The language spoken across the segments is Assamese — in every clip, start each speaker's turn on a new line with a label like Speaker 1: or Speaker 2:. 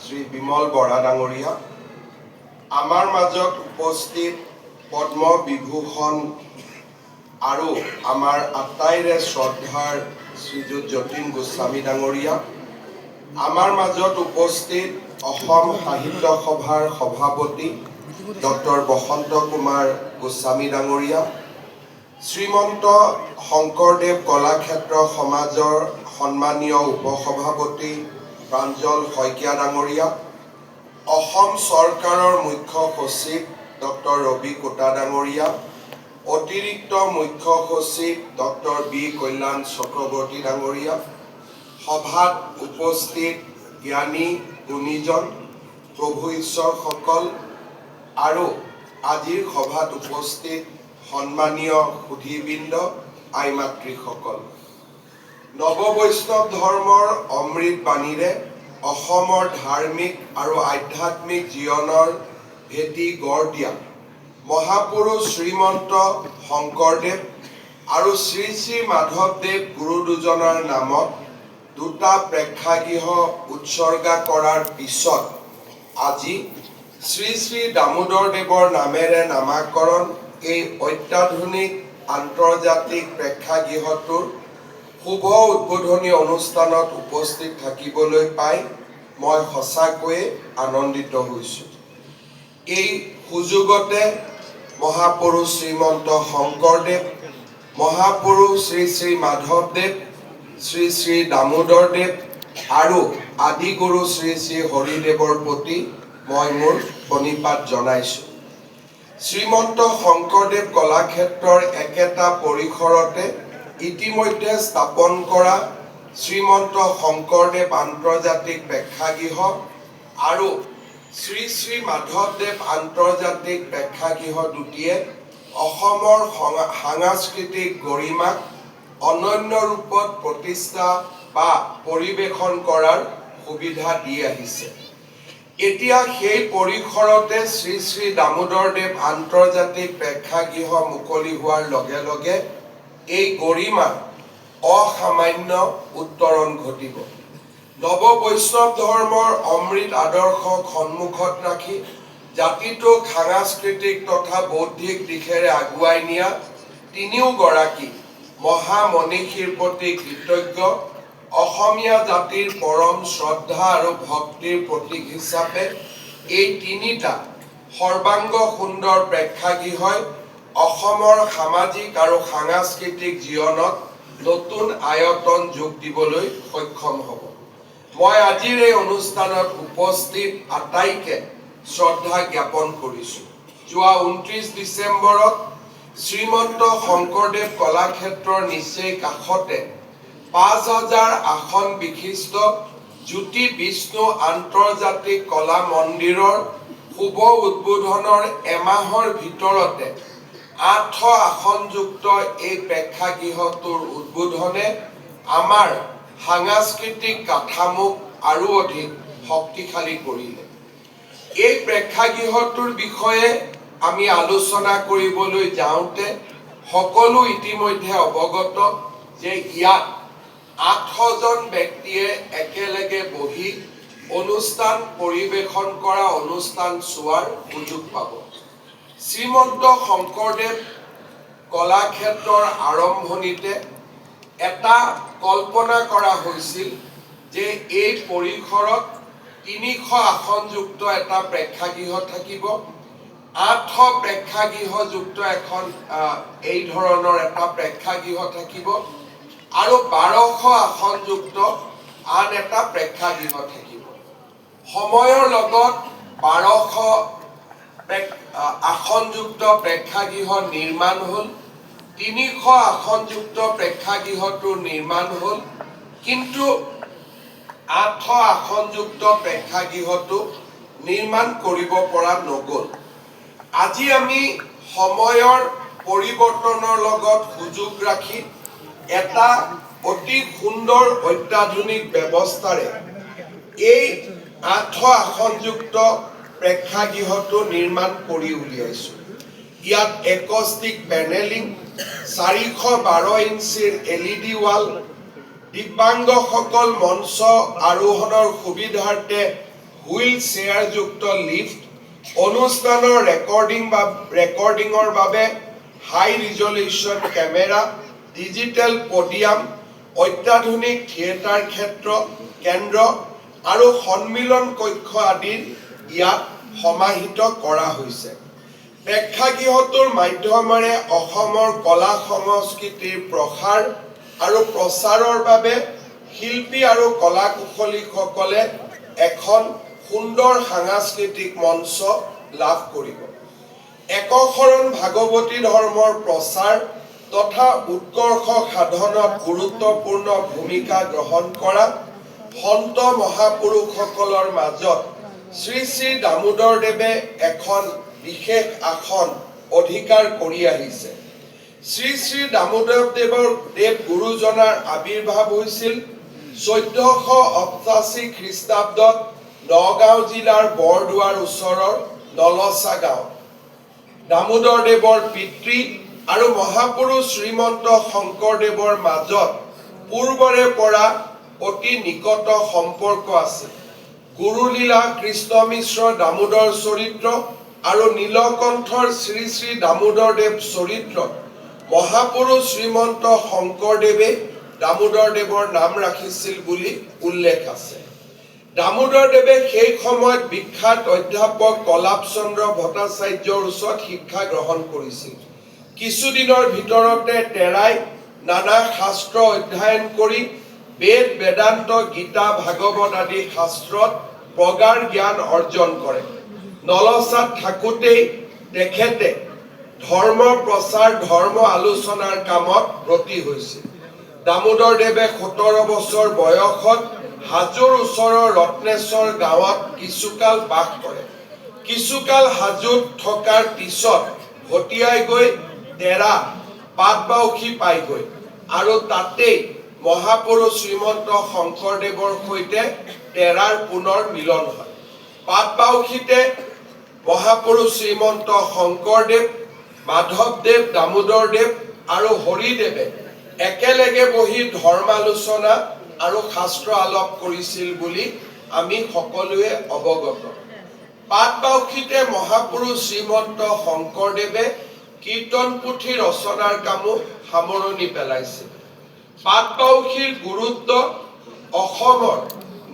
Speaker 1: শ্ৰী বিমল বৰা ডাঙৰীয়া, আমাৰ মাজত উপস্থিত পদ্ম বিভূষণ আৰু আমাৰ আটাইৰে শ্ৰদ্ধাৰ শ্ৰীযুত যতীন গোস্বামী ডাঙৰীয়া, আমাৰ মাজত উপস্থিত অসম সাহিত্য সভাৰ সভাপতি ডক্টৰ বসন্ত কুমাৰ গোস্বামী ডাঙৰীয়া, শ্ৰীমন্ত শংকৰদেৱ কলাক্ষেত্ৰ সমাজৰ সন্মানীয় উপসভাপতি প্ৰাঞ্জল শইকীয়া ডাঙৰীয়া, অসম চৰকাৰৰ মুখ্য সচিব ডক্টৰ ৰবি কোটা ডাঙৰীয়া, অতিৰিক্ত মুখ্য সচিব ডক্টৰ বি কল্যাণ চক্ৰৱৰ্তী ডাঙৰীয়া, সভাত উপস্থিত জ্ঞানী গুণীজন, প্ৰভু ঈশ্বৰসকল আৰু আজিৰ সভাত উপস্থিত সন্মানীয় সুধীবৃন্দ, আই মাতৃসকল। নৱবৈষ্ণৱ ধৰ্মৰ অমৃত বাণীৰে অসমৰ ধাৰ্মিক আৰু আধ্যাত্মিক জীৱনৰ ভেটি গঢ় দিয়া মহাপুৰুষ শ্ৰীমন্ত শংকৰদেৱ আৰু শ্ৰী শ্ৰী মাধৱদেৱ গুৰু দুজনৰ নামত দুটা প্ৰেক্ষাগৃহ উৎসৰ্গা কৰাৰ পিছত আজি শ্ৰী শ্ৰী দামোদৰ দেৱৰ নামেৰে নামাকৰণ এই অত্যাধুনিক আন্তৰ্জাতিক প্ৰেক্ষাগৃহটোৰ শুভ উদ্বোধনী অনুষ্ঠানত উপস্থিত থাকিবলৈ পাই মই সঁচাকৈয়ে আনন্দিত হৈছোঁ। এই সুযোগতে মহাপুৰুষ শ্ৰীমন্ত শংকৰদেৱ, মহাপুৰুষ শ্ৰী শ্ৰী মাধৱদেৱ, শ্ৰী শ্ৰী দামোদৰদেৱ আৰু আদিগুৰু শ্ৰী শ্ৰী হৰিদেৱৰ প্ৰতি মই মোৰ প্ৰণিপাত জনাইছোঁ। শ্ৰীমন্ত শংকৰদেৱ কলাক্ষেত্ৰৰ একেটা পৰিসৰতে ইতিমধ্যে স্থাপন কৰা শ্ৰীমন্ত শংকৰদেৱ আন্তৰ্জাতিক প্ৰেক্ষাগৃহ আৰু শ্ৰী শ্ৰী মাধৱদেৱ আন্তৰ্জাতিক প্ৰেক্ষাগৃহ দুটিয়ে অসমৰ সাংস্কৃতিক গৰিমাক অনন্য ৰূপত প্ৰতিষ্ঠা বা পৰিৱেশন কৰাৰ সুবিধা দি আহিছে। এতিয়া সেই পৰিসৰতে শ্ৰী শ্ৰী দামোদৰদেৱ আন্তৰ্জাতিক প্ৰেক্ষাগৃহ মুকলি হোৱাৰ লগে লগে এই গৰিমাৰ অসামান্য উত্তৰণ ঘটিব। নৱবৈষ্ণৱ ধৰ্মৰ অমৃত আদৰ্শক সন্মুখত ৰাখি জাতিটোক সাংস্কৃতিক তথা বৌদ্ধিক দিশেৰে আগুৱাই নিয়া তিনিওগৰাকী মহামনীষীৰ প্ৰতি কৃতজ্ঞ, অসমীয়া জাতিৰ পৰম শ্ৰদ্ধা আৰু ভক্তিৰ প্ৰতীক হিচাপে এই তিনিটা সৰ্বাংগ সুন্দৰ প্ৰেক্ষাগৃহই অসমৰ সামাজিক আৰু সাংস্কৃতিক জীৱনত নতুন আয়তন যোগ দিবলৈ সক্ষম হ'ব। মই আজিৰ এই অনুষ্ঠানত উপস্থিত আটাইকে শ্ৰদ্ধা জ্ঞাপন কৰিছোঁ। যোৱা 29 ডিচেম্বৰত শ্ৰীমন্ত শংকৰদেৱ কলাক্ষেত্ৰৰ নিচেই কাষতে 5000 আসন বিশিষ্ট জ্যোতি বিষ্ণু আন্তৰ্জাতিক কলা মন্দিৰৰ শুভ উদ্বোধনৰ এমাহৰ ভিতৰতে 800 আসনযুক্ত এই প্ৰেক্ষাগৃহটোৰ উদ্বোধনে আমাৰ সাংস্কৃতিক কাঠামোক আৰু অধিক শক্তিশালী কৰিলে। এই প্ৰেক্ষাগৃহটোৰ বিষয়ে আমি আলোচনা কৰিবলৈ যাওঁতে সকলো ইতিমধ্যে অৱগত যে ইয়াত 800 জন ব্যক্তিয়ে একেলগে বহি অনুষ্ঠান পৰিৱেশন কৰা, অনুষ্ঠান চোৱাৰ সুযোগ পাব। শ্ৰীমন্ত শংকৰদেৱ কলাক্ষেত্ৰৰ আৰম্ভণিতে এটা কল্পনা কৰা হৈছিল যে এই পৰিসৰত 300 আসনযুক্ত এটা প্ৰেক্ষাগৃহ থাকিব, 800 প্ৰেক্ষাগৃহযুক্ত এখন এই ধৰণৰ এটা প্ৰেক্ষাগৃহ থাকিব আৰু 1200 আসনযুক্ত আন এটা প্ৰেক্ষাগৃহ থাকিব। সময়ৰ লগত 1200 আসনযুক্ত প্ৰেক্ষাগৃহ নিৰ্মাণ হ'ল, 300 আসনযুক্ত প্ৰেক্ষাগৃহটো নিৰ্মাণ হ'ল, কিন্তু 800 আসনযুক্ত প্ৰেক্ষাগৃহটো নিৰ্মাণ কৰিব পৰা নগ'ল। আজি আমি সময়ৰ পৰিৱৰ্তনৰ লগত সুযোগ ৰাখি এটা অতি সুন্দৰ অত্যাধুনিক ব্যৱস্থাৰে এই 800 আসনযুক্ত প্ৰেক্ষাগৃহটো নিৰ্মাণ কৰি উলিয়াইছোঁ। ইয়াত একষ্টিক পেনেলিং, 412 ইঞ্চিৰ LED ৱাল, দিব্যাংগসকল মঞ্চ আৰোহণৰ সুবিধাৰ্থে হুইল চেয়াৰযুক্ত লিফ্ট, অনুষ্ঠানৰ ৰেকৰ্ডিঙৰ বাবে হাই ৰিজলিউশ্যন কেমেৰা, ডিজিটেল পডিয়াম, অত্যাধুনিক থিয়েটাৰ কেন্দ্ৰ আৰু সন্মিলন কক্ষ আদিৰ ইয়াত সমাহিত কৰা হৈছে। প্ৰেক্ষাগৃহটোৰ মাধ্যমেৰে অসমৰ কলা সংস্কৃতিৰ প্ৰসাৰ আৰু প্ৰচাৰৰ বাবে শিল্পী আৰু কলা কুশলীসকলে এখন সুন্দৰ সাংস্কৃতিক মঞ্চ লাভ কৰিব। একশৰণ ভাগৱতী ধৰ্মৰ প্ৰচাৰ তথা উৎকৰ্ষ সাধনত গুৰুত্বপূৰ্ণ ভূমিকা গ্ৰহণ কৰা সন্ত মহাপুৰুষসকলৰ মাজত শ্ৰী শ্ৰী দামোদৰদেৱে এখন বিশেষ আসন অধিকাৰ কৰি আহিছে। শ্ৰী শ্ৰী দামোদৰদেৱ গুৰুজনাৰ আৱিৰ্ভাৱ হৈছিল 1488 খ্ৰীষ্টাব্দত নগাঁও জিলাৰ বৰদোৱাৰ ওচৰৰ নলচা গাঁৱত। দামোদৰদেৱৰ পিতৃ আৰু মহাপুৰুষ শ্ৰীমন্ত শংকৰদেৱৰ মাজত পূৰ্বৰে পৰা অতি নিকট সম্পৰ্ক আছিল। গুৰুলীলা কৃষ্ণ মিশ্ৰ দামোদৰ চৰিত্ৰ আৰু নীলকণ্ঠৰ শ্ৰী শ্ৰী দামোদৰদেৱ চৰিত্ৰ মহাপুৰুষ শ্ৰীমন্ত শংকৰদেৱে দামোদৰদেৱৰ নাম ৰাখিছিল বুলি উল্লেখ আছে। দামোদৰদেৱে সেই সময়ত বিখ্যাত অধ্যাপক কলাপ চন্দ্ৰ ভট্টাচাৰ্যৰ ওচৰত শিক্ষা গ্ৰহণ কৰিছিল। কিছুদিনৰ ভিতৰতে তেৰাই নানা শাস্ত্ৰ অধ্যয়ন কৰি বেদ বেদান্ত গীতা ভাগৱত আদি শাস্ত্ৰত প্ৰগাঢ় জ্ঞান অৰ্জন কৰে। নলচাত থাকোঁতেই তেখেতে ধৰ্ম প্ৰচাৰ ধৰ্ম আলোচনাৰ কামত ব্ৰতী হৈছিল। দামোদৰদেৱে 17 বছৰ বয়সত হাজোৰ ওচৰৰ ৰত্নেশ্বৰ গাঁৱত কিছুকাল বাস কৰে। কিছুকাল হাজোত থকাৰ পিছত ভটিয়াই গৈ তেৰা পাটবাউসী পায়গৈ আৰু তাতেই মহাপুৰুষ শ্ৰীমন্ত শংকৰদেৱৰ সৈতে তেৰাৰ পুনৰ মিলন হয়। পাটবাউসীতে মহাপুৰুষ শ্ৰীমন্ত শংকৰদেৱ, মাধৱদেৱ, দামোদৰদেৱ আৰু হৰিদেৱে একেলগে বহি ধৰ্মালোচনা আৰু শাস্ত্ৰ আলাপ কৰিছিল বুলি আমি সকলোৱে অৱগত। পাটবাউসীতে মহাপুৰুষ শ্ৰীমন্ত শংকৰদেৱে কীৰ্তন পুথি ৰচনাৰ কামো সামৰণি পেলাইছিল। পাটবাউসীৰ গুৰুত্ব অসমৰ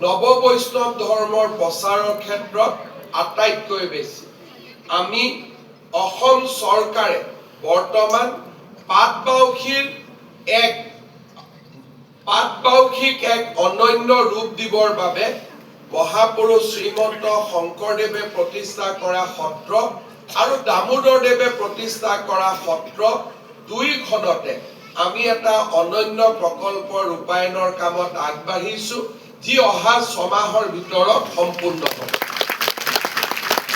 Speaker 1: নৱ বৈষ্ণৱ ধৰ্মৰ প্ৰচাৰৰ ক্ষেত্ৰত আটাইতকৈ বেছি। আমি অসম চৰকাৰে বৰ্তমান পাটবাউসীক এক অনন্য ৰূপ দিবৰ বাবে মহাপুৰুষ শ্ৰীমন্ত শংকৰদেৱে প্ৰতিষ্ঠা কৰা সত্ৰ আৰু দামোদৰদেৱে প্ৰতিষ্ঠা কৰা সত্ৰ দুইখনতে আমি এটা অনন্য প্ৰকল্প ৰূপায়ণৰ কামত আগবাঢ়িছো, যি অহা 6 মাহৰ ভিতৰত সম্পূৰ্ণ হ'ব।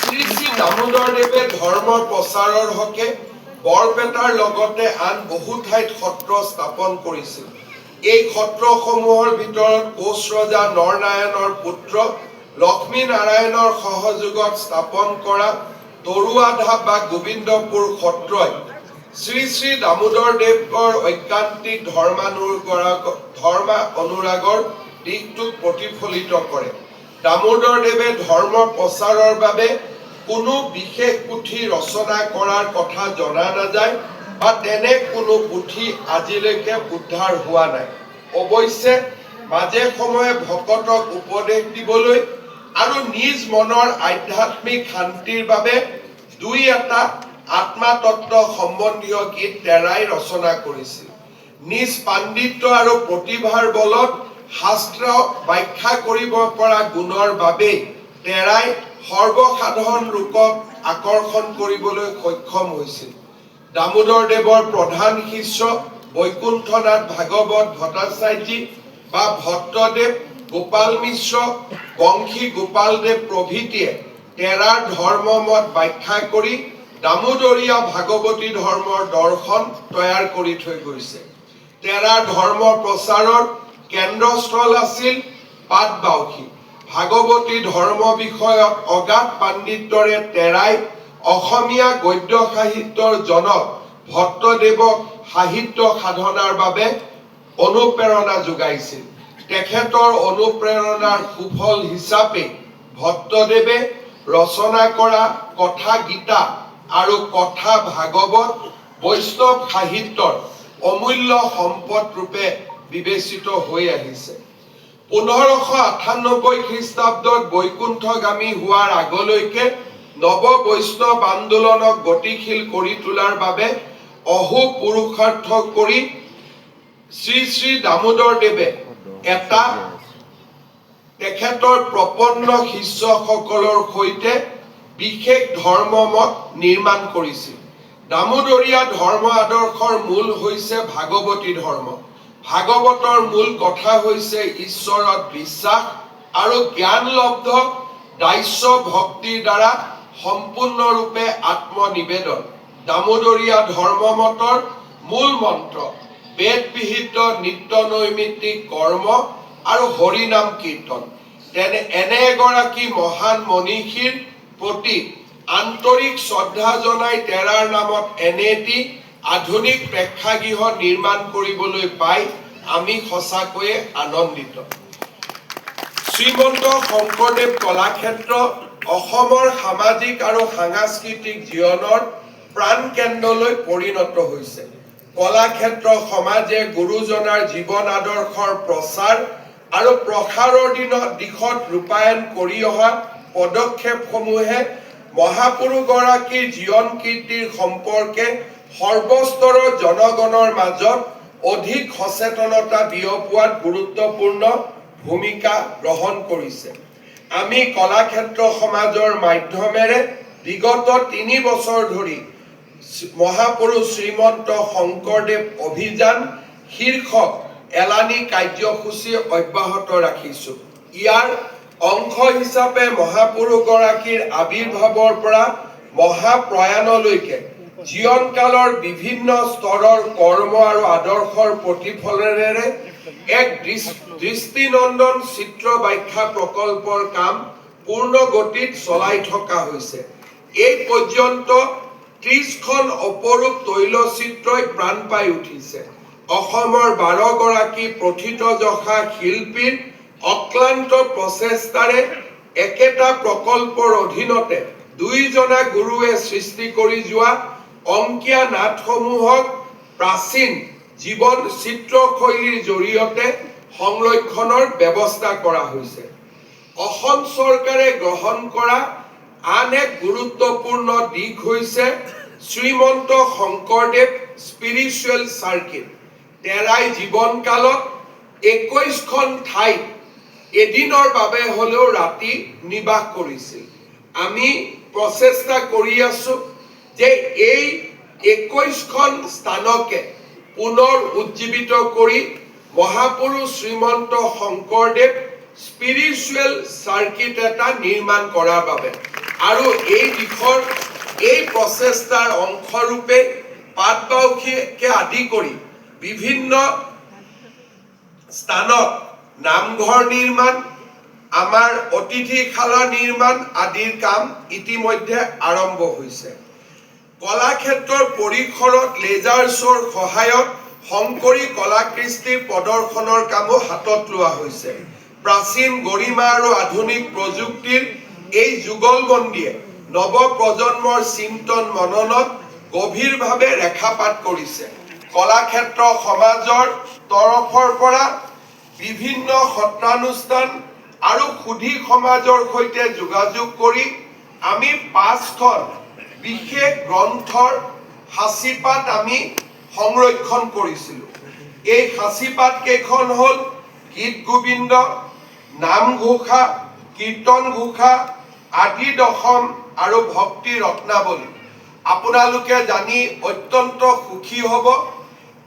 Speaker 1: শ্ৰী শ্ৰী দামোদৰদেৱে ধৰ্ম প্ৰচাৰৰ হকে বৰপেটাৰ লগতে আন বহু ঠাইত সত্ৰ স্থাপন কৰিছিল। এই সত্ৰসমূহৰ ভিতৰত কোচ ৰজা নৰনাৰায়ণৰ পুত্ৰ লক্ষ্মী নাৰায়ণৰ সহযোগত স্থাপন কৰা তৰুৱাধাপ বা গোবিন্দপুৰ সত্ৰই শ্ৰী শ্ৰী দামোদৰদেৱৰ ঐকান্তিক ধৰ্মানুৰাগৰ দিশটোক প্ৰতিফলিত কৰে। দামোদৰদেৱে ধৰ্ম প্ৰচাৰৰ বাবে কোনো বিশেষ পুথি ৰচনা কৰাৰ কথা জনা নাযায় বা তেনে কোনো পুথি আজিলৈকে উদ্ধাৰ হোৱা নাই। অৱশ্যে মাজে সময়ে ভকতক উপদেশ দিবলৈ আৰু নিজ মনৰ আধ্যাত্মিক শান্তিৰ বাবে দুই এটা আত্মাতত্ব সম্বন্ধীয় গীত তেৰাই ৰচনা কৰিছিল। নিজ পাণ্ডিত্য আৰু প্ৰতিভাৰ বলত শাস্ত্ৰ ব্যাখ্যা কৰিব পৰা গুণৰ বাবেই তেৰাই সৰ্বসাধাৰণ লোকক আকৰ্ষণ কৰিবলৈ সক্ষম হৈছিল। দামোদৰদেৱৰ প্ৰধান শিষ্য বৈকুণ্ঠনাথ ভাগৱত ভট্টাচাৰ্য বা ভট্টদেৱ, গোপাল মিশ্ৰ, বংশী গোপালদেৱ প্ৰভৃতিয়ে তেৰাৰ ধৰ্মমত ব্যাখ্যা কৰি দামোদৰীয়া ভাগৱতী ধৰ্মৰ দৰ্শন তৈয়াৰ কৰি থৈ গৈছে। তেৰাৰ ধৰ্ম প্ৰচাৰৰ কেন্দ্ৰস্থল আছিল পাটবাউসী। ভাগৱতী ধৰ্ম বিষয়ত অগাধ পাণ্ডিত্যৰে তেৰাই অসমীয়া গদ্য সাহিত্যৰ জনক ভট্টদেৱক সাহিত্য সাধনাৰ বাবে অনুপ্ৰেৰণা যোগাইছিল। তেখেতৰ অনুপ্ৰেৰণাৰ সুফল হিচাপে ভট্টদেৱে ৰচনা কৰা কথা গীতা আৰু কথা ভাগৱত বৈষ্ণৱ সাহিত্যৰ অমূল্য সম্পদ ৰূপে বিবেচিত হৈ আহিছে। 1598 খ্ৰীষ্টাব্দত বৈকুণ্ঠগামী হোৱাৰ আগলৈকে নৱ বৈষ্ণৱ আন্দোলনক গতিশীল কৰি তোলাৰ বাবে অহো পুৰুষাৰ্থ কৰি শ্ৰী শ্ৰী দামোদৰদেৱে এটা তেখেতৰ প্ৰপন্ন শিষ্যসকলৰ সৈতে বিশেষ ধৰ্মমত নিৰ্মাণ কৰিছিল। দামোদৰীয়া ধৰ্ম আদৰ্শৰ মূল হৈছে ভাগৱতী ধৰ্ম। ভাগৱতৰ মূল কথা হৈছে ঈশ্বৰত বিশ্বাস আৰু জ্ঞানলব্ধ দাস্য ভক্তিৰ দ্বাৰা সম্পূৰ্ণৰূপে আত্মনিবেদন। দামোদৰীয়া ধৰ্মমতৰ মূল মন্ত্ৰ বেদ-বিহিত নিত্য নৈমিত্তিক কৰ্ম আৰু হৰিনাম কীৰ্তন। এনে এগৰাকী মহান মনীষীৰ প্ৰতি আন্তৰিক শ্ৰদ্ধা জনাই তেৰাৰ নামত এনে এটি আধুনিক প্ৰেক্ষাগৃহ নিৰ্মাণ কৰিবলৈ পাই আমি সঁচাকৈয়ে আনন্দিত। শ্ৰীমন্ত শংকৰদেৱ কলাক্ষেত্ৰ অসমৰ সামাজিক আৰু সাংস্কৃতিক জীৱনৰ প্ৰাণকেন্দ্ৰলৈ পৰিণত হৈছে। কলাক্ষেত্ৰ সমাজে গুৰুজনাৰ জীৱন আদৰ্শৰ প্ৰচাৰ আৰু প্ৰসাৰৰ দিশত ৰূপায়ণ কৰি অহা পদক্ষেপসমূহে মহাপুৰুষগৰাকীৰ জীৱন কীৰ্তিৰ সম্পৰ্কে সৰ্বস্তৰৰ জনগণৰ মাজত অধিক সচেতনতা বিয়পোৱাত গুৰুত্বপূৰ্ণ ভূমিকা গ্ৰহণ কৰিছে। আমি কলাক্ষেত্ৰ সমাজৰ মাধ্যমেৰে বিগত 3 বছৰ ধৰি মহাপুৰুষ শ্ৰীমন্ত শংকৰদেৱ অভিযান শীৰ্ষক এলানি কাৰ্যসূচী অব্যাহত ৰাখিছো। ইয়াৰ অংশ হিচাপে মহাপুৰুষগৰাকীৰ আবিৰ্ভাৱৰ পৰা মহাপ্ৰয়াণলৈকে জীৱনকালৰ বিভিন্ন স্তৰৰ কৰ্ম আৰু আদৰ্শৰ প্ৰতিফলনেৰে এক দৃষ্টিনন্দন চিত্ৰ ব্যাখ্যা প্ৰকল্পৰ কাম পূৰ্ণ গতিত চলাই থকা হৈছে। এই পৰ্যন্ত 30খন অপৰূপ তৈলচিত্ৰই প্ৰাণ পাই উঠিছে। অসমৰ 12 গৰাকী প্ৰথিতযশা শিল্পীৰ অক্লান্ত প্ৰচেষ্টাৰে একেটা প্ৰকল্পৰ অধীনতে 2 জনা গুৰুৱে সৃষ্টি কৰি যোৱা অংকীয়া নাটসমূহক প্ৰাচীন জীৱন চিত্ৰশৈলীৰ জৰিয়তে সংৰক্ষণৰ ব্যৱস্থা কৰা হৈছে। অসম চৰকাৰে গ্ৰহণ কৰা আন এক গুৰুত্বপূৰ্ণ দিশ হৈছে শ্ৰীমন্ত শংকৰদেৱ স্পিৰিচুৱেল চাৰ্কিট। তেৰাই জীৱনকালত 21খন ঠাইত এদিনৰ বাবে হলেও ৰাতি নিবাস কৰিছিল। আমি প্ৰচেষ্টা কৰি আছো যে এই 21খন স্থানকে পুনৰ উজ্জীৱিত কৰি মহাপুৰুষ শ্ৰীমন্ত শংকৰদেৱ স্পিৰিচুৱেল চাৰ্কিট এটা নিৰ্মাণ কৰাৰ বাবে আৰু এই দিশৰ এই প্ৰচেষ্টাৰ অংশৰূপে পাটবাউসীকে আদি কৰি বিভিন্ন স্থানত নামঘৰ নিৰ্মাণ, আমাৰ অতিথিশালা নিৰ্মাণ আদিৰ কাম ইতিমধ্যে আৰম্ভ হৈছে। কলাক্ষেত্ৰৰ পৰিসৰত লেজাৰ শ্ব'ৰ সহায়ত শংকৰী কলাকৃষ্টিৰ প্ৰদৰ্শনৰ কামো হাতত লোৱা হৈছে। প্ৰাচীন গৰিমা আৰু আধুনিক প্ৰযুক্তিৰ এই যুগলবন্দীয়ে নৱ প্ৰজন্মৰ চিন্তন মননত গভীৰভাৱে ৰেখাপাত কৰিছে। কলাক্ষেত্ৰ সমাজৰ তৰফৰ পৰা বিভিন্ন সত্ৰানুষ্ঠান আৰু সুধী সমাজৰ সৈতে যোগাযোগ কৰি আমি 5খন বিশেষ গ্ৰন্থৰ সাঁচিপাত আমি সংৰক্ষণ কৰিছিলোঁ। এই সাঁচিপাত কেইখন হ'ল গীত গোবিন্দ, নামঘোষা, কীৰ্তন ঘোষা, আদি দশম আৰু ভক্তি ৰত্নাৱলী। আপোনালোকে জানি অত্যন্ত সুখী হ'ব,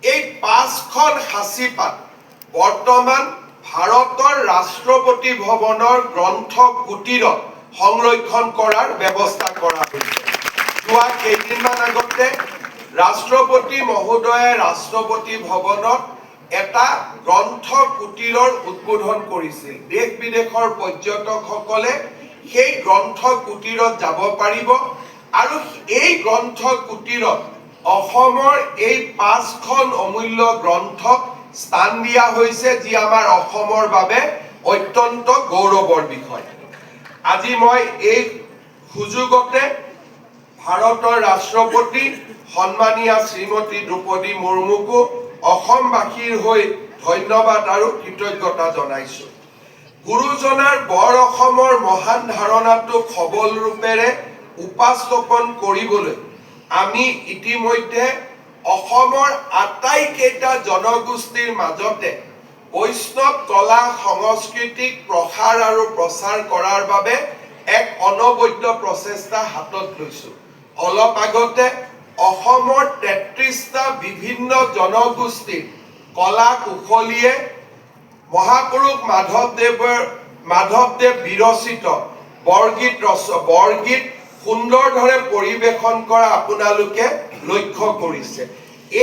Speaker 1: এই 5খন সাঁচিপাত বৰ্তমান ভাৰতৰ ৰাষ্ট্ৰপতি ভৱনৰ গ্ৰন্থ কুটীৰত সংৰক্ষণ কৰাৰ ব্যৱস্থা কৰা হৈছে। যোৱা কেইদিনমান আগতে ৰাষ্ট্ৰপতি মহোদয়ে ৰাষ্ট্ৰপতি ভৱনত এটা গ্ৰন্থ কুটীৰৰ উদ্বোধন কৰিছিল। দেশ বিদেশৰ পৰ্যটকসকলে সেই গ্ৰন্থ কুটীৰত যাব পাৰিব আৰু এই গ্ৰন্থ কুটীৰত অসমৰ এই 5খন অমূল্য গ্ৰন্থক স্থান দিয়া হৈছে, যি আমাৰ অসমৰ বাবে অত্যন্ত গৌৰৱৰ বিষয়। আজি মই এই সুযোগতে ভাৰতৰ ৰাষ্ট্ৰপতি সন্মানীয়া শ্ৰীমতী দ্ৰৌপদী মুৰ্মুকো অসমবাসীৰ হৈ ধন্যবাদ আৰু কৃতজ্ঞতা জনাইছো। গুৰুজনাৰ বৰ অসমৰ মহান ধাৰণাটোক সবল ৰূপেৰে উপস্থাপন কৰিবলৈ আমি ইতিমধ্যে অসমৰ আটাইকেইটা জনগোষ্ঠীৰ মাজতে বৈষ্ণৱ কলা সংস্কৃতিক প্ৰসাৰ আৰু প্ৰচাৰ কৰাৰ বাবে এক অনবদ্য প্ৰচেষ্টা হাতত লৈছো। অলপ আগতে অসমৰ ৩৩টা বিভিন্ন জনগোষ্ঠীৰ কলা কুশলীয়ে মহাপুৰুষ মাধৱদেৱ বিৰচিত বৰগীত সুন্দৰভাৱে পৰিৱেশন কৰা আপোনালোকে লক্ষ্য কৰিছে।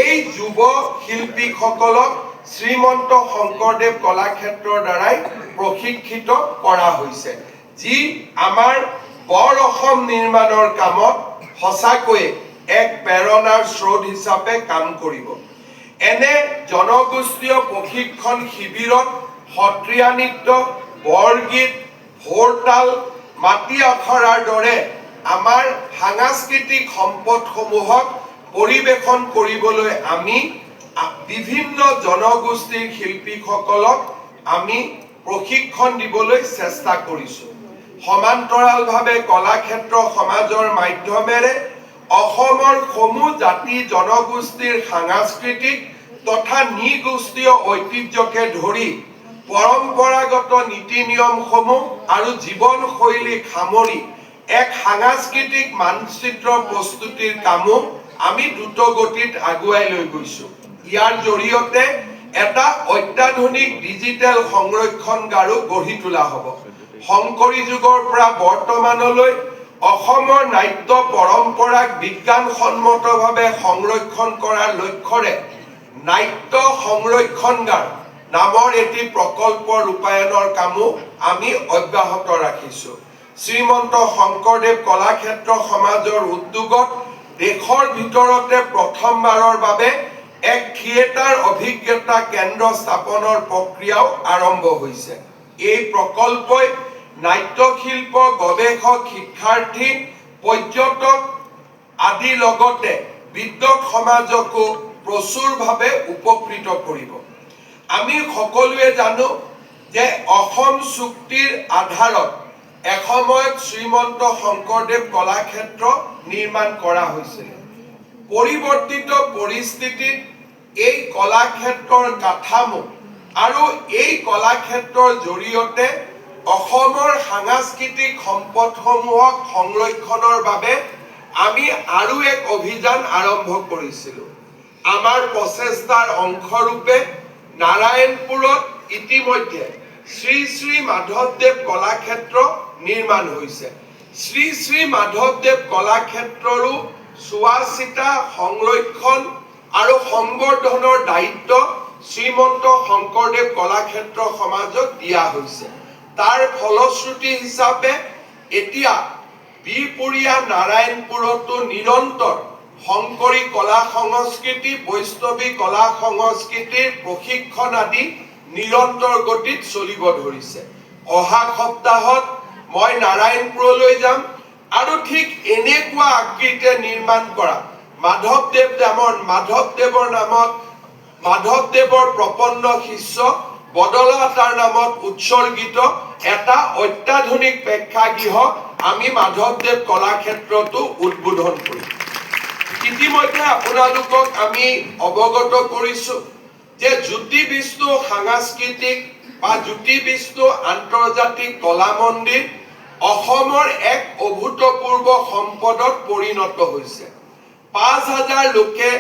Speaker 1: এই যুৱ শিল্পীসকলক শ্ৰীমন্ত শংকৰদেৱ কলাক্ষেত্ৰৰ দ্বাৰাই প্ৰশিক্ষিত কৰা হৈছে, যি আমাৰ বৰ অসম নিৰ্মাণৰ কামত সঁচাকৈয়ে এক প্ৰেৰণাৰ স্ৰোত হিচাপে কাম কৰিব। এনে জনগোষ্ঠীয় প্ৰশিক্ষণ শিবিৰত সত্ৰীয়া নৃত্য, বৰগীত, ভোৰতাল, মাটি আখৰাৰ দৰে আমাৰ সাংস্কৃতিক সম্পদসমূহক পৰিৱেশন কৰিবলৈ আমি বিভিন্ন জনগোষ্ঠীৰ শিল্পীসকলক আমি প্ৰশিক্ষণ দিবলৈ চেষ্টা কৰিছো। সমান্তৰালভাৱে কলাক্ষেত্ৰ সমাজৰ মাধ্যমেৰে অসমৰ সমূহ জাতি জনগোষ্ঠীৰ সাংস্কৃতিক তথা নৃগোষ্ঠীয় ঐতিহ্যকে ধৰি পৰম্পৰাগত নীতি নিয়মসমূহ আৰু জীৱনশৈলীক সামৰি এক সাংস্কৃতিক মানচিত্ৰ প্ৰস্তুতিৰ কামো আমি দ্ৰুতগতিত আগুৱাই লৈ গৈছো। ইয়াৰ জৰিয়তে এটা অত্যাধুনিক ডিজিটেল সংৰক্ষণগাৰো গঢ়ি তোলা হ'ব। শংকৰী যুগৰ পৰা বৰ্তমানলৈ অসমৰ নাট্য পৰম্পৰাক বিজ্ঞানসন্মতভাৱে সংৰক্ষণ কৰাৰ লক্ষ্যৰে নাট্য সংৰক্ষণগাৰ নামৰ এটি প্ৰকল্প ৰূপায়ণৰ কামো আমি অব্যাহত ৰাখিছো। শ্ৰীমন্ত শংকৰদেৱ কলাক্ষেত্ৰ সমাজৰ উদ্যোগত দেশৰ ভিতৰতে প্ৰথমবাৰৰ বাবে এক থিয়েটাৰ অভিজ্ঞতা কেন্দ্ৰ স্থাপনৰ প্ৰক্ৰিয়াও আৰম্ভ হৈছে। এই প্ৰকল্পই নাট্যশিল্প গৱেষক, শিক্ষাৰ্থী, পৰ্যটক আদিৰ লগতে বিদ্বৎ সমাজকো প্ৰচুৰভাৱে উপকৃত কৰিব। আমি সকলোৱে জানো যে অসম চুক্তিৰ আধাৰত এসময়ত শ্ৰীমন্ত শংকৰদেৱ কলাক্ষেত্ৰ নিৰ্মাণ কৰা হৈছিল। পৰিৱৰ্তিত পৰিস্থিতিত এই কলাক্ষেত্ৰৰ কাঠামো আৰু এই কলাক্ষেত্ৰৰ জৰিয়তে অসমৰ সাংস্কৃতিক সম্পদসমূহক সংৰক্ষণৰ বাবে আমি আৰু এক অভিযান আৰম্ভ কৰিছিলো। আমাৰ প্ৰচেষ্টাৰ অংশৰূপে নাৰায়ণপুৰত ইতিমধ্যে শ্ৰী শ্ৰী মাধৱদেৱ কলাক্ষেত্ৰ নিৰ্মাণ হৈছে। শ্ৰী শ্ৰী মাধৱদেৱ কলাক্ষেত্ৰৰো চোৱা-চিতা, সংৰক্ষণ আৰু সংবৰ্ধনৰ দায়িত্ব শ্ৰীমন্ত শংকৰদেৱ কলাক্ষেত্ৰ সমাজক দিয়া হৈছে। তাৰ ফলশ্ৰুতি হিচাপে এতিয়া বিহপুৰীয়া নাৰায়ণপুৰতো নিৰন্তৰ শংকৰী কলা সংস্কৃতি, বৈষ্ণৱী কলা সংস্কৃতিৰ প্ৰশিক্ষণ আদি নিৰন্তৰ গতিত চলিব ধৰিছে। অহা সপ্তাহত মই নাৰায়ণপুৰলৈ যাম আৰু ঠিক এনেকুৱা আকৃতিৰে নিৰ্মাণ কৰা মাধৱদেৱৰ নামত মাধৱদেৱৰ প্ৰপন্ন শিষ্য বদলাতাৰ নামত উৎসৰ্গিত এটা অত্যাধুনিক প্ৰেক্ষাগৃহ আমি মাধৱদেৱ কলাক্ষেত্ৰতো উদ্বোধন কৰিম। ইতিমধ্যে আপোনালোকক আমি অৱগত কৰিছো যে জ্যোতি বিষ্ণু সাংস্কৃতিক বা জ্যোতি বিষ্ণু আন্তৰ্জাতিক কলা মন্দিৰ অসমৰ এক অভূতপূৰ্ব সম্পদত পৰিণত হৈছে। ৫,০০০ লোকে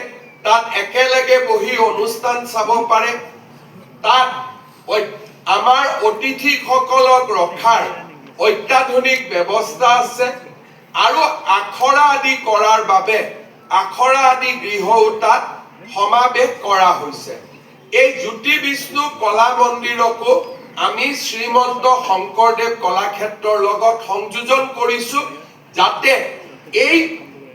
Speaker 1: তাত একেলগে বহি অনুষ্ঠান চাব পাৰে। তাত আমাৰ অতিথিসকলক ৰখাৰ অত্যাধুনিক ব্যৱস্থা আছে আৰু আখৰা আদি কৰাৰ বাবে আখৰা আদি গৃহও তাত সমাৱেশ কৰা হৈছে। এই জ্যোতি বিষ্ণু কলা মন্দিৰকো আমি শ্ৰীমন্ত শংকৰদেৱ কলাক্ষেত্ৰৰ লগত সংযোজন কৰিছো, যাতে এই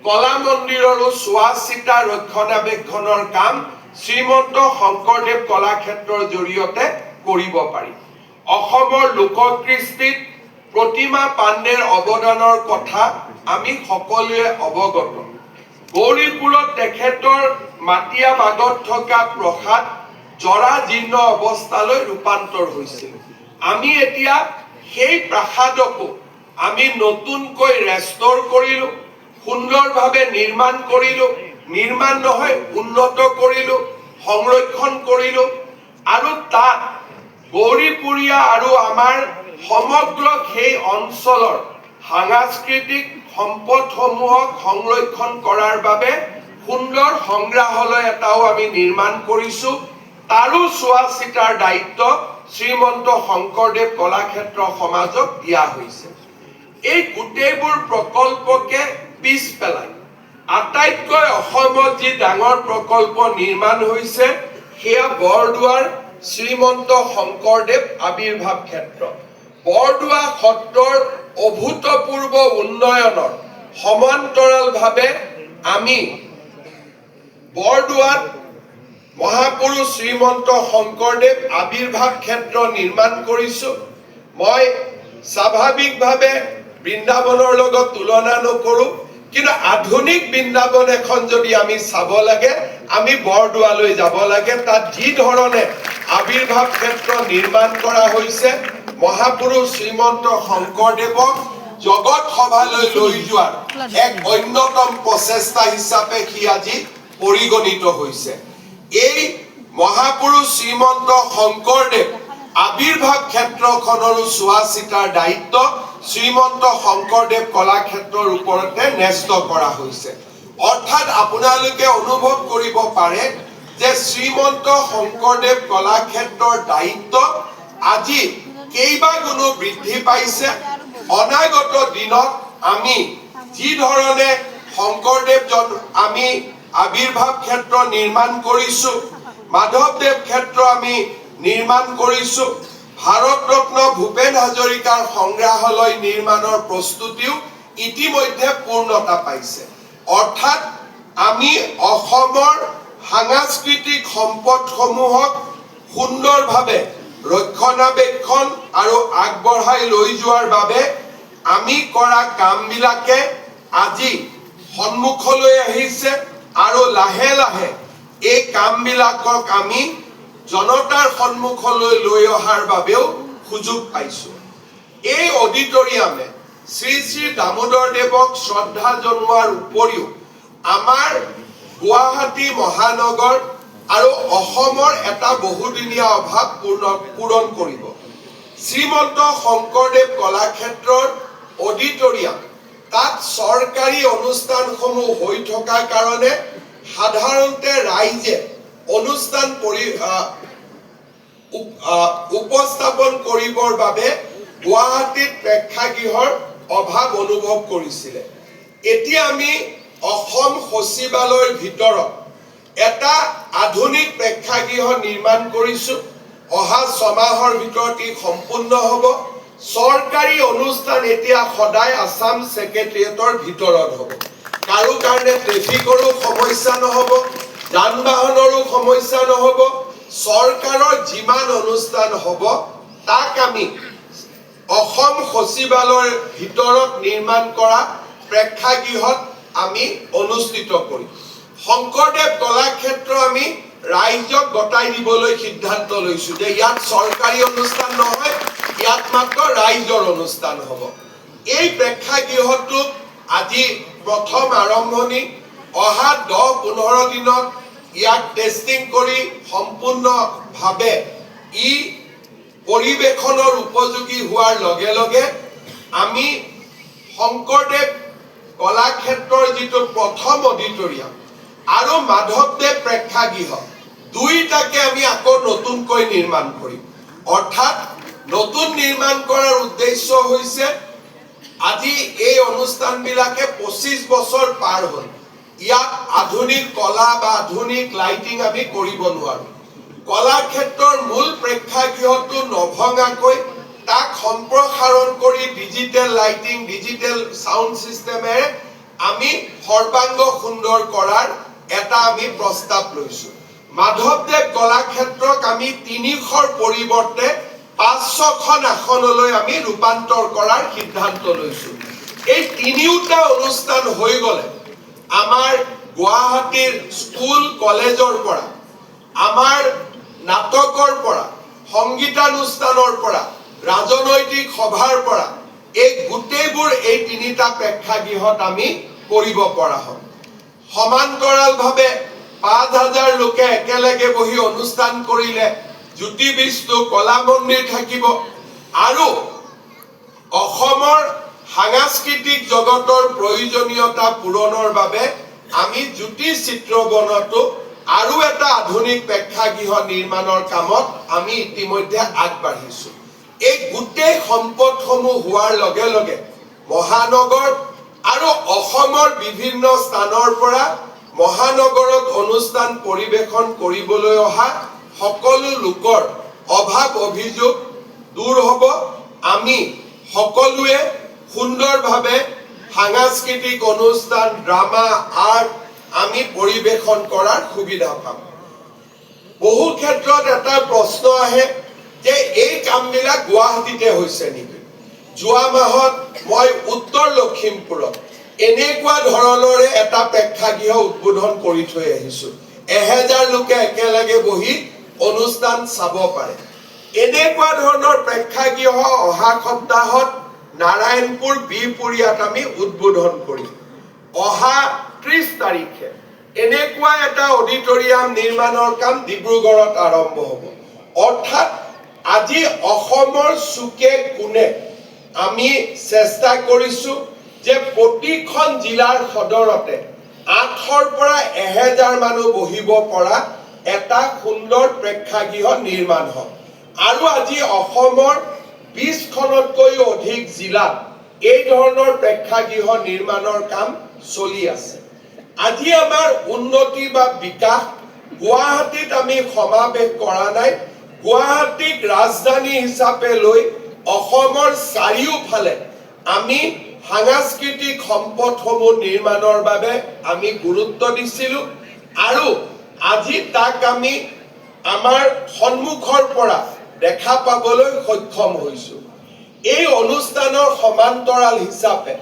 Speaker 1: কলা মন্দিৰৰো চোৱা-চিতা ৰক্ষণাবেক্ষণৰ কাম শ্ৰীমন্ত শংকৰদেৱ কলাক্ষেত্ৰৰ জৰিয়তে কৰিব পাৰি। অসমৰ লোককৃষ্টিত প্ৰতিমা পাণ্ডেৰ অৱদানৰ কথা আমি সকলোৱে অৱগত। গৌৰীপুৰত তেখেতৰ মাটিয়া বাগত থকা প্ৰসাদ জৰাজীৰ্ণ অৱস্থালৈ ৰূপান্তৰ হৈছিল। আমি এতিয়া সেই প্ৰাসাদকো আমি নতুনকৈ ৰেষ্টৰ কৰিলো, সুন্দৰভাৱে নিৰ্মাণ কৰিলো, নিৰ্মাণ নহয় উন্নত কৰিলো, সংৰক্ষণ কৰিলো আৰু তাত গৌৰীপুৰীয়া আৰু আমাৰ সমগ্ৰ সেই অঞ্চলৰ সাংস্কৃতিক সম্পদসমূহক সংৰক্ষণ কৰাৰ বাবে সুন্দৰ সংগ্ৰহালয় এটাও আমি নিৰ্মাণ কৰিছো। তাৰো চোৱা চিতাৰ দায়িত্ব শ্ৰীমন্ত শংকৰদেৱ কলাক্ষেত্ৰ সমাজক দিয়া হৈছে। এই গোটেইবোৰ প্ৰকল্পকে পিছ পেলাই আটাইতকৈ অসমত যি ডাঙৰ প্ৰকল্প নিৰ্মাণ হৈছে সেয়া বৰদোৱাৰ শ্ৰীমন্ত শংকৰদেৱ আৱিৰ্ভাৱ ক্ষেত্ৰ। বৰদোৱা সত্ৰৰ অভূতপূৰ্ব উন্নয়নৰ সমান্তৰালভাৱে আমি বৰদোৱাত মহাপুৰুষ শ্ৰীমন্ত শংকৰদেৱ আৱিৰ্ভাৱ ক্ষেত্ৰ নিৰ্মাণ কৰিছো। মই স্বাভাৱিকভাৱে বৃন্দাবনৰ লগত তুলনা নকৰো, কিন্তু আধুনিক বৃন্দাবন এখন যদি আমি চাব লাগে আমি বৰদোৱালৈ যাব লাগে। তাত যি ধৰণে আৱিৰ্ভাৱ ক্ষেত্ৰ নিৰ্মাণ কৰা হৈছে, মহাপুৰুষ শ্ৰীমন্ত শংকৰদেৱক জগত সভালৈ লৈ যোৱাৰ এক অন্যতম প্ৰচেষ্টা হিচাপে সি আজি পৰিগণিত হৈছে। এই মহাপুৰুষ শ্ৰীমন্ত শংকৰদেৱ আৱিৰ্ভাৱ ক্ষেত্ৰখনৰো চোৱা চিতাৰ দায়িত্ব শ্ৰীমন্ত শংকৰদেৱ কলাক্ষেত্ৰৰ ওপৰতে ন্যস্ত কৰা হৈছে। অৰ্থাৎ আপোনালোকে অনুভৱ কৰিব পাৰে যে শ্ৰীমন্ত শংকৰদেৱ কলাক্ষেত্ৰৰ দায়িত্ব আজি কেইবাগুণো বৃদ্ধি পাইছে। অনাগত দিনত আমি যি ধৰণে শংকৰদেৱ আমি আৱিৰ্ভাৱ ক্ষেত্ৰ নিৰ্মাণ কৰিছো, মাধৱদেৱ ক্ষেত্ৰ আমি নিৰ্মাণ কৰিছো, ভাৰত ৰত্ন ভূপেন হাজৰিকাৰ সংগ্ৰহালয় নিৰ্মাণৰ প্ৰস্তুতিও ইতিমধ্যে পূৰ্ণতা পাইছে। অৰ্থাৎ আমি অসমৰ সাংস্কৃতিক সম্পদসমূহক সুন্দৰভাৱে ৰক্ষণাবেক্ষণ আৰু আগবঢ়াই লৈ যোৱাৰ বাবে আমি কৰা কামবিলাকে আজি সন্মুখলৈ আহিছে আৰু লাহে লাহে এই কামবিলাকক আমি জনতাৰ সন্মুখলৈ লৈ অহাৰ বাবেও সুযোগ পাইছো। এই অডিটৰিয়ামে শ্ৰী শ্ৰী দামোদৰ দেৱক শ্ৰদ্ধা জনোৱাৰ উপৰিও আমাৰ গুৱাহাটী মহানগৰ আৰু অসমৰ এটা বহুদিনীয়া অভাৱ পূৰণ কৰিব। শ্ৰীমন্ত শংকৰদেৱ কলাক্ষেত্ৰৰ অডিটৰিয়াম, তাত চৰকাৰী অনুষ্ঠানসমূহ হৈ থকা কাৰণে সাধাৰণতে ৰাইজে অনুষ্ঠান উপস্থাপন কৰিবৰ বাবে গুৱাহাটীত প্ৰেক্ষাগৃহৰ অভাৱ অনুভৱ কৰিছিলে। এতিয়া আমি অসম সচিবালয়ৰ ভিতৰত এটা আধুনিক প্ৰেক্ষাগৃহ নিৰ্মাণ কৰিছো। অহা 6 মাহৰ ভিতৰত ই সম্পূৰ্ণ হ'ব। চৰকাৰী অনুষ্ঠান এতিয়া সদায় আসাম ছেক্ৰেটাৰিয়েটৰ ভিতৰত হ'ব। কাৰো কাৰণে ট্ৰেফিকৰো সমস্যা নহ'ব, যান বাহনৰো সমস্যা নহ'ব। চৰকাৰৰ যিমান অনুষ্ঠান হ'ব তাক আমি অসম সচিবালয়ৰ ভিতৰত নিৰ্মাণ কৰা প্ৰেক্ষাগৃহত আমি অনুষ্ঠিত কৰিম। শংকৰদেৱ কলাক্ষেত্ৰ আমি ৰাইজক গতাই দিবলৈ সিদ্ধান্ত লৈছো যে ইয়াত চৰকাৰী অনুষ্ঠান নহয়, ইয়াত মাত্ৰ ৰাইজৰ অনুষ্ঠান হ'ব। এই প্ৰেক্ষাগৃহটো আজি প্ৰথম আৰম্ভণি। অহা 10-15 দিনত ইয়াক টেষ্টিং কৰি সম্পূৰ্ণভাৱে ই পৰিৱেশনৰ উপযোগী হোৱাৰ লগে লগে আমি শংকৰদেৱ কলাক্ষেত্ৰৰ যিটো প্ৰথম অডিটৰিয়াম আৰু মাধৱদেৱ প্ৰেক্ষাগৃহ দুইটাকে আমি আকৌ নতুনকৈ নিৰ্মাণ কৰিম। অৰ্থাৎ নতুন নিৰ্মাণ কৰাৰ উদ্দেশ্য হৈছে আজি এই অনুষ্ঠানবিলাকে 25 বছৰ পাৰ হ'ল, ইয়াত আধুনিক কলা বা আধুনিক লাইটিং আমি কৰিব নোৱাৰো। কলাক্ষেত্ৰৰ মূল প্ৰেক্ষাগৃহটো নভঙাকৈ তাক সম্প্ৰসাৰণ কৰি ডিজিটেল লাইটিং, ডিজিটেল সাউণ্ড সিস্টেমেৰে আমি সৰ্বাংগ সুন্দৰ কৰাৰ এটা আমি প্ৰস্তাৱ লৈছো। মাধৱদেৱ কলাক্ষেত্ৰক আমি 300ৰ পৰিৱৰ্তে 500খন আসনলৈ আমি ৰূপান্তৰ কৰাৰ সিদ্ধান্ত লৈছো। এই তিনিওটা অনুষ্ঠান হৈ গলে আমাৰ গুৱাহাটীৰ স্কুল কলেজৰ পৰা, আমাৰ নাটকৰ পৰা, সংগীতানুষ্ঠানৰ পৰা, ৰাজনৈতিক সভাৰ পৰা এই গোটেইবোৰ এই তিনিটা প্ৰেক্ষাগৃহত আমি কৰিব পৰা হ'ম। সমান্তৰালভাৱে 5,000 লোকে একেলগে বহি অনুষ্ঠান কৰিলে জ্যোতি বিষ্ণু কলা মন্দিৰ থাকিব আৰু অসমৰ সাংস্কৃতিক জগতৰ প্ৰয়োজনীয়তা পূৰণৰ বাবে আমি জ্যোতি চিত্ৰবনতো আৰু এটা আধুনিক প্ৰেক্ষাগৃহ নিৰ্মাণৰ কামত আমি ইতিমধ্যে আগবাঢ়িছো। এই গোটেই সম্পদসমূহ হোৱাৰ লগে লগে মহানগৰ আৰু অসমৰ বিভিন্ন স্থানৰ পৰা মহানগৰত অনুষ্ঠান পৰিবেশন কৰিবলৈ অহা সকলো লোকৰ অভাৱ অভিযোগ দূৰ হ'ব। আমি সকলোৱে সুন্দৰভাৱে সাংস্কৃতিক অনুষ্ঠান, ড্ৰামা, আৰ্ট আমি পৰিবেশন কৰাৰ সুবিধা পাম। বহু ক্ষেত্ৰত এটা প্ৰশ্ন আহে যে এই কামবিলাক গুৱাহাটীতে হৈছে নেকি? যোৱা মাহত মই উত্তৰ লখিমপুৰত এনেকুৱা ধৰণৰে এটা প্ৰেক্ষাগৃহ উদ্বোধন কৰি থৈ আহিছো। 1000 লোকে একেলগে বহি অনুষ্ঠান চাব পাৰে। এনেকুৱা ধৰণৰ প্ৰেক্ষাগৃহ অহা সপ্তাহত নাৰায়ণপুৰ বিহপুৰীয়াত আমি উদ্বোধন কৰিম। অহা 30 তাৰিখে এনেকুৱা এটা অডিটৰিয়াম নিৰ্মাণৰ কাম ডিব্ৰুগড়ত আৰম্ভ হ'ব। অৰ্থাৎ আজি অসমৰ চুকে কোণে আমি চেষ্টা কৰিছো যে প্ৰতিখন জিলাৰ সদৰতে 800ৰ পৰা 1000 মানুহ বহিব পৰা এটা সুন্দৰ প্ৰেক্ষাগৃহ নিৰ্মাণ হয়। আৰু আজি অসমৰ 20খনতকৈও অধিক জিলাত এই ধৰণৰ প্ৰেক্ষাগৃহ নিৰ্মাণৰ কাম চলি আছে। আজি আমাৰ উন্নতি বা বিকাশ গুৱাহাটীত আমি সমাৱেশ কৰা নাই। গুৱাহাটীক ৰাজধানী হিচাপে লৈ অসমৰ চাৰিওফালে আমি সাংস্কৃতিক সম্পদসমূহ নিৰ্মাণৰ বাবে আমি গুৰুত্ব দিছিলো আৰু আজি তাক আমি আমাৰ সন্মুখৰ পৰা দেখা পাবলৈ সক্ষম হৈছো। এই অনুষ্ঠানৰ সমান্তৰাল হিচাপে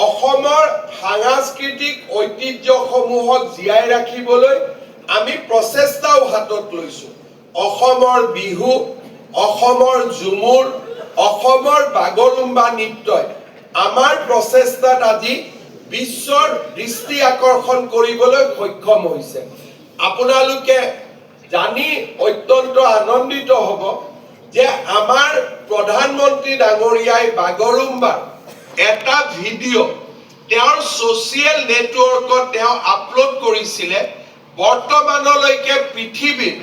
Speaker 1: অসমৰ সাংস্কৃতিক ঐতিহ্যসমূহক জীয়াই ৰাখিবলৈ আমি প্ৰচেষ্টাও হাতত লৈছো। অসমৰ বিহু, অসমৰ ঝুমুৰ, অসমৰ বাগৰুম্বা নৃত্যই আমাৰ প্ৰচেষ্টাত আজি বিশ্বৰ দৃষ্টি আকৰ্ষণ কৰিবলৈ সক্ষম হৈছে। আপোনালোকে জানি অত্যন্ত আনন্দিত হ'ব যে আমাৰ প্ৰধানমন্ত্ৰী ডাঙৰীয়াই বাগৰুম্বাৰ এটা ভিডিঅ' তেওঁৰ ছ'চিয়েল নেটৱৰ্কত তেওঁ আপলোড কৰিছিলে। বৰ্তমানলৈকে পৃথিৱীত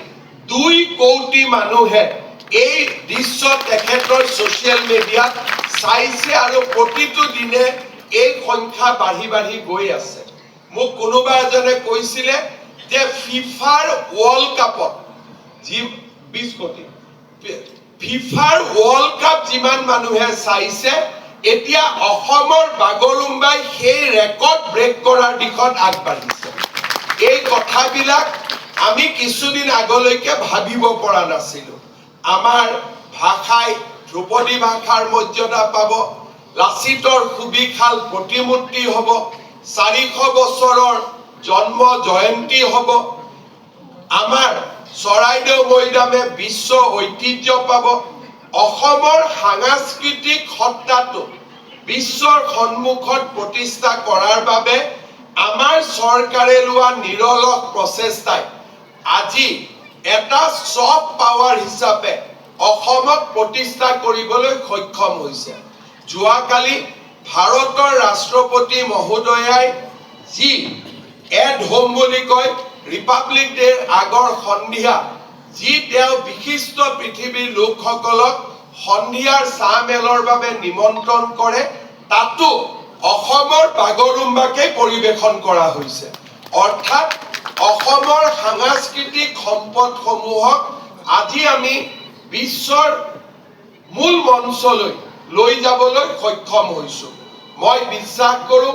Speaker 1: 2 কোটি মানুহে এই দৃশ্য তেখেতৰ ছ'চিয়েল মিডিয়াত চাইছে আৰু প্ৰতিটো দিনে এই সংখ্যা বাঢ়ি বাঢ়ি গৈ আছে। মোক কোনোবা এজনে কৈছিলে যে ফিফাৰ ৱৰ্ল্ড কাপত 20 কোটি ফিফাৰ ৱৰ্ল্ড কাপ যিমান মানুহে চাইছে, এতিয়া অসমৰ বাগৰুম্বাই সেই ৰেকৰ্ড ব্ৰেক কৰাৰ দিশত আগবাঢ়িছে। এই কথাবিলাক আমি কিছুদিন আগলৈকে ভাবিব পৰা নাছিলো। আমাৰ ভাষাই ধ্ৰুপদী ভাষাৰ মৰ্যাদা পাব, লাচিতৰ সুবিশাল প্ৰতিমূৰ্তি হ'ব, 400 বছৰৰ জন্ম জয়ন্তী হ'ব, আমাৰ চৰাইদেউ মৈদামে বিশ্ব ঐতিহ্য পাব। অসমৰ সাংস্কৃতিক সত্তাটো বিশ্বৰ সন্মুখত প্ৰতিষ্ঠা কৰাৰ বাবে আমাৰ চৰকাৰে লোৱা নিৰলস প্ৰচেষ্টাই আজি এটা ছফ্ট পাৱাৰ হিচাপে অসমক প্ৰতিষ্ঠা কৰিবলৈ সক্ষম হৈছে। যোৱাকালি ভাৰতৰ ৰাষ্ট্ৰপতি মহোদয়াই যি এট হোম বুলি কয়, ৰিপাব্লিক ডেৰ আগৰ সন্ধিয়া যি তেওঁ বিশিষ্ট পৃথিৱীৰ লোকসকলক সন্ধিয়াৰ চাহ মেলৰ বাবে নিমন্ত্ৰণ কৰে, তাতো অসমৰ বাগৰুম্বাকে পৰিবেশন কৰা হৈছে। অৰ্থাৎ অসমৰ সাংস্কৃতিক সম্পদসমূহক আজি আমি বিশ্বৰ মূল মঞ্চলৈ লৈ যাবলৈ সক্ষম হৈছো। মই বিশ্বাস কৰোঁ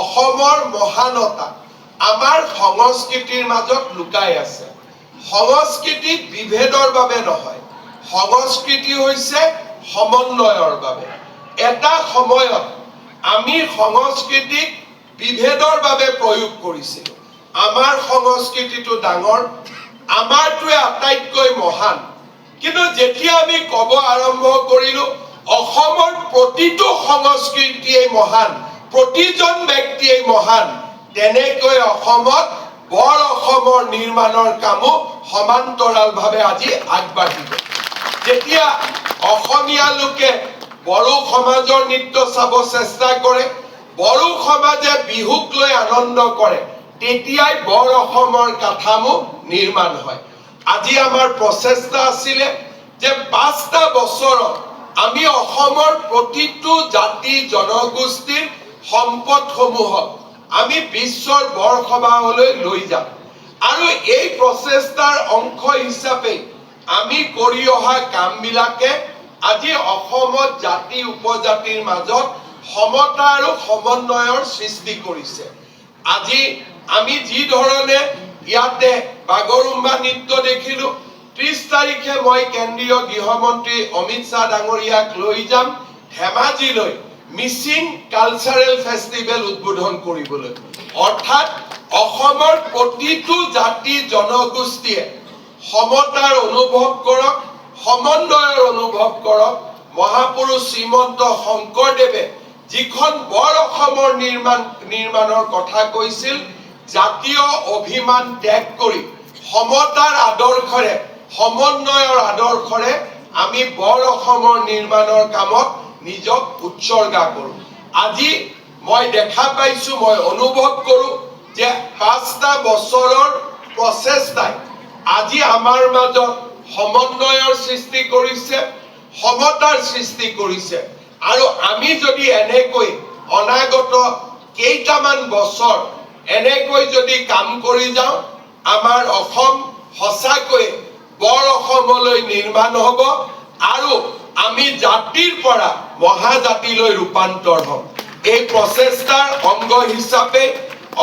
Speaker 1: অসমৰ মহানতা আমাৰ সংস্কৃতিৰ মাজত লুকাই আছে। সংস্কৃতি বিভেদৰ বাবে নহয়, সংস্কৃতি হৈছে সমন্বয়ৰ বাবে। এটা সময়ত আমি সংস্কৃতিক বিভেদৰ বাবে প্ৰয়োগ কৰিছিলোঁ। আমাৰ সংস্কৃতিটো ডাঙৰ, আমাৰটোৱে আটাইতকৈ মহান। কিন্তু যেতিয়া আমি ক'ব আৰম্ভ কৰিলোঁ অসমৰ প্ৰতিটো সংস্কৃতিয়েই মহান, প্ৰতিজন ব্যক্তিয়েই মহান, তেনেকৈ অসমত বৰ অসমৰ নিৰ্মাণৰ কামো সমান্তৰালভাৱে আজি আগবাঢ়িব। যেতিয়া অসমীয়া লোকে বড়ো সমাজৰ নৃত্য চাব চেষ্টা কৰে, বড়ো সমাজে বিহুক লৈ আনন্দ কৰে, তেতিয়াই বৰ অসমৰ কাঠামো নিৰ্মাণ হয়। আজি আমাৰ প্ৰচেষ্টা আছিলে যে 5টা বছৰত আমি অসমৰ প্ৰতিটো জাতি জনগোষ্ঠীৰ সম্পদসমূহক আমি বিশ্বৰ বৰসবাহলৈ লৈ যাম। আৰু এই প্ৰচেষ্টাৰ অংশ হিচাপে আমি কৰি অহা কামবিলাকে আজি অসমত জাতি উপজাতিৰ মাজত সমতা আৰু সমন্বয়ৰ সৃষ্টি কৰিছে। আজি আমি যি ধৰণে ইয়াতে বাগৰুম্বা নৃত্য দেখিলোঁ, 30 তাৰিখে মই কেন্দ্ৰীয় গৃহমন্ত্ৰী অমিত শ্বাহ ডাঙৰীয়াক লৈ যাম ধেমাজিলৈ মিচিং কালচাৰেল ফেষ্টিভেল উদ্বোধন কৰিবলৈ। অৰ্থাৎ অসমৰ প্ৰতিটো জাতি জনগোষ্ঠীয়ে সমতাৰ অনুভৱ কৰক, সমন্বয়ৰ অনুভৱ কৰক। মহাপুৰুষ শ্ৰীমন্ত শংকৰদেৱে যিখন বৰ অসমৰ নিৰ্মাণৰ কথা কৈছিল, জাতীয় অভিমান ত্যাগ কৰি সমতাৰ আদৰ্শৰে সমন্বয়ৰ আদৰ্শৰে আমি বৰ অসমৰ নিৰ্মাণৰ কামত নিজক উৎসৰ্গা কৰোঁ। আজি মই দেখা পাইছোঁ, মই অনুভৱ কৰোঁ যে 5টা বছৰৰ প্ৰচেষ্টাই আজি আমাৰ মাজত সমন্বয়ৰ সৃষ্টি কৰিছে, সমতাৰ সৃষ্টি কৰিছে। আৰু আমি যদি এনেকৈ অনাগত কেইটামান বছৰ এনেকৈ যদি কাম কৰি যাওঁ, আমাৰ অসম সঁচাকৈ বৰ অসমলৈ নিৰ্মাণ হ'ব আৰু আমি জাতিৰ পৰা মহাজাতিলৈ ৰূপান্তৰ হ'ম। এই প্ৰচেষ্টাৰ অংগ হিচাপে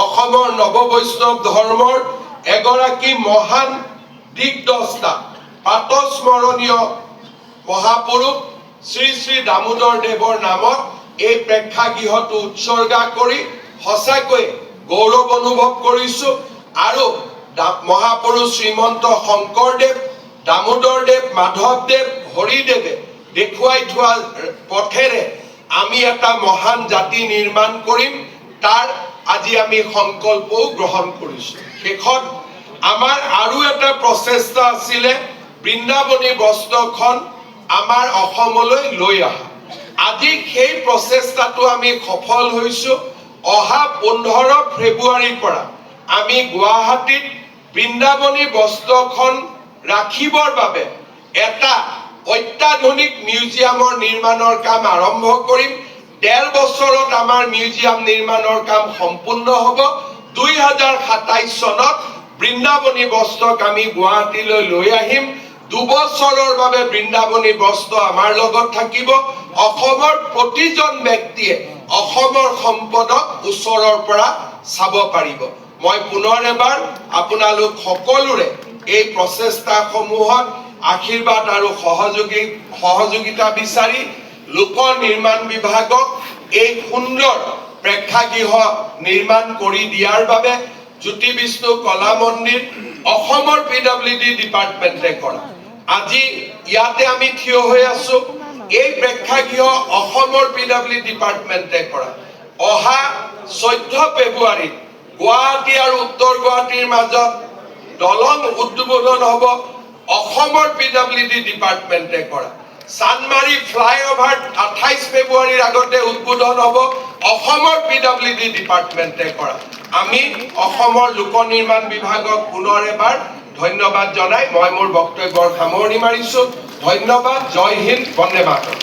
Speaker 1: অসমৰ নৱবৈষ্ণৱ ধৰ্মৰ এগৰাকী মহান দিগদ্ৰষ্টা প্ৰাতঃস্মৰণীয় মহাপুৰুষ শ্ৰী শ্ৰী দামোদৰ দেৱৰ নামত এই প্ৰেক্ষাগৃহটো উৎসৰ্গা কৰি সঁচাকৈ গৌৰৱ অনুভৱ কৰিছোঁ। আৰু মহাপুৰুষ শ্ৰীমন্ত শংকৰদেৱ, দামোদৰদেৱ, মাধৱদেৱ, হৰিদেৱে দেখুৱাই থোৱা পথেৰে আমি এটা মহান জাতি নিৰ্মাণ কৰিম, তাৰ আজি আমি সংকল্পও গ্ৰহণ কৰিছোঁ। শেষত আমাৰ আৰু এটা প্ৰচেষ্টা আছিলে বৃন্দাবনী বস্ত্ৰখন আমাৰ অসমলৈ লৈ অহা। আজি সেই প্ৰচেষ্টাটো আমি সফল হৈছোঁ। অহা 15 ফেব্ৰুৱাৰীৰ পৰা আমি গুৱাহাটীত বৃন্দাবনী বস্ত্ৰখন ৰাখিবৰ বাবে এটা অত্যাধুনিক মিউজিয়ামৰ নিৰ্মাণৰ কাম আৰম্ভ কৰিম। 1.5 বছৰত আমাৰ মিউজিয়াম নিৰ্মাণৰ কাম সম্পূৰ্ণ হ'ব। 2027 চনত বৃন্দাবনী বস্ত্ৰক আমি গুৱাহাটীলৈ লৈ আহিম। 2 বছৰৰ বাবে বৃন্দাবনী বস্ত্ৰ আমাৰ লগত থাকিব। অসমৰ প্ৰতিজন ব্যক্তিয়ে অসমৰ সম্পদক ওচৰৰ পৰা চাব পাৰিব। মই পুনৰ এবাৰ আপোনালোক সকলোৰে এই প্ৰচেষ্টাসমূহত আশীৰ্বাদ আৰু সহযোগিতা বিচাৰি লোক নিৰ্মাণ বিভাগক এই সুন্দৰ প্ৰেক্ষাগৃহ নিৰ্মাণ কৰি দিয়াৰ বাবে জ্যোতি বিষ্ণু কলা মন্দিৰ অসমৰ PWD ডিপাৰ্টমেণ্টে কৰা। আজি ইয়াতে আমি থিয় হৈ আছোঁ, এই প্ৰেক্ষাগৃহ অসমৰ PWD ডিপাৰ্টমেণ্টে কৰা। অহা 14 ফেব্ৰুৱাৰীত গুৱাহাটী আৰু উত্তৰ গুৱাহাটীৰ মাজত দলং উদ্বোধন হ'ব, অসমৰ PWD ডিপাৰ্টমেণ্টে কৰা। চানমাৰী ফ্লাইঅভাৰ 28 ফেব্ৰুৱাৰীৰ আগতে উদ্বোধন হ'ব, অসমৰ PWD ডিপাৰ্টমেণ্টে কৰা। আমি অসমৰ লোক নিৰ্মাণ বিভাগক পুনৰ এবাৰ ধন্যবাদ জনাই মই মোৰ বক্তব্যৰ সামৰণি মাৰিছোঁ। ধন্যবাদ। জয় হিন্দ, বন্দে মাতৰম।